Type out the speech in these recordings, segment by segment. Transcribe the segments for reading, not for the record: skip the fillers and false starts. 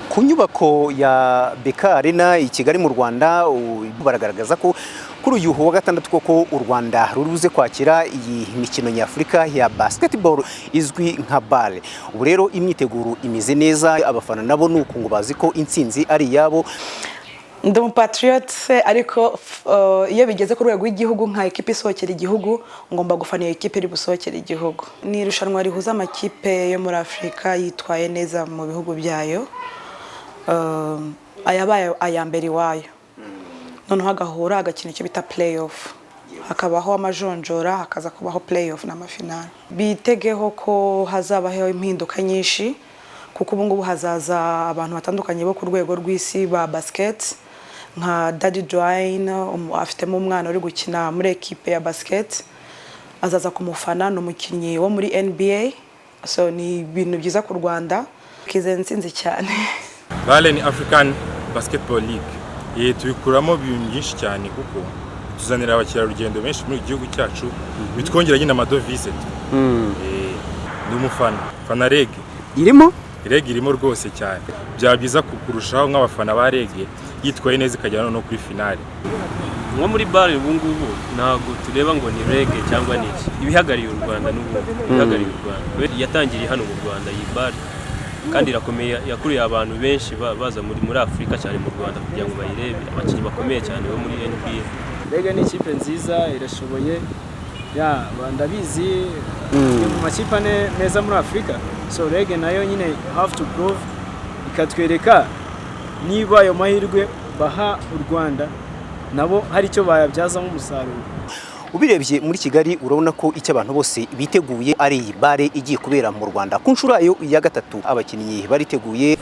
Ku nyubako ya BK Arena i Kigali mu Rwanda baragaragaza ko kuri uyu wa gatandatu koko u Rwanda ruruze kwakira iyi mikino nyafurika ya basketball izwi nka BAL. Ubu rero imyiteguro imize neza, abafana nabo nuko ngo bazi ko intsinzi ari yabo. Ndi umupatriote ariko iyo bigeze ku rwego rw'igihugu nka ekipe isohokera igihugu ngomba gufana iyo ekipe iri busohokera igihugu. Ni irushanwa rihuza amakipe yo muri Afrika yitwaye neza mu bihugu byayo. Ayabaye ayambere iwayo, noneho agahura agakina icyo bita playoff, hakabaho amajonjora, hakaza kubaho playoff n'amafinali. Bitegeho ko hazabaho impinduka nyinshi kuko ubu ngubu hazaza abantu batandukanye bo ku rwego rw'isi ba basket nka Daddy Dwayne, afitemo umwana uri gukina muri ekipe ya basket, azaza kumufana n'umukinnyi wo muri NBA. So ni ibintu byiza ku Rwanda, kizensinzi cyane. BAL ni African Basketball League. Tubikuramo ibintu byinshi cyane kuko tuzanira abakerarugendo benshi muri igihugu cyacu, bitwongera nyine amadovize. Ni umufana fana Reg irimo rwose cyane. Byaba byiza kukurushaho nk'abafana ba Reg yitwaye neza ikajyana no kuri finale. Nko muri BAL ubu ngubu ntabwo tureba ngo ni Reg cyangwa niki, ibihagariye u Rwanda n'ubu ibihagariye u Rwanda. Yatangiriye hano mu Rwanda iyi BAL kandi irakomeye, yakuriye abantu benshi baza muri Afrika cyane mu Rwanda kugira ngo bayirebe, abakinnyi bakomeye cyane bo muri NBA. Reg ni ikipe nziza, irashoboye, ndabizi mu makipe meza muri Afrika. So Reg nayo nyine have to prove, ikatwereka niba ayo mahirwe baha u Rwanda nabo hari icyo bayabyazamo umusaruro. Ubirebye muri Kigali urabona ko icyo abantu bose biteguye ari BAL igiye kubera mu Rwanda ku nshuro ya gatatu. Abakinnyi bariteguye,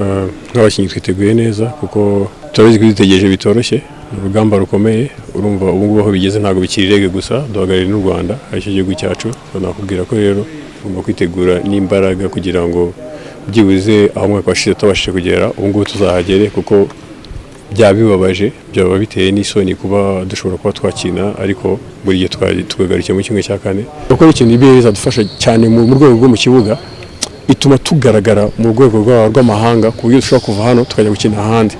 nk'abakinnyi twiteguye neza kuko turabizi ko dutegereje bitoroshye, urugamba rukomeye. Urumva ubu ngubu aho bigeze ntabwo bikiri Reg gusa, duhagarariye n'u Rwanda aricyo gihugu cyacu. Nakubwira ko rero tugomba kwitegura n'imbaraga kugira ngo byibuze aho umwaka washize tubashije kugera ubu ngubu tuzahagere, kuko byaba bibabaje, byaba biteye n'isoni kuba dushobora kuba twakina ariko buri gihe tukagarukiye mu kimwe cya kane. Gukora ikintu ibyiza dufasha cyane mu rwego rwo mu kibuga, ituma tugaragara mu rwego rw'amahanga ku buryo dushobora kuva hano tukajya gukina ahandi.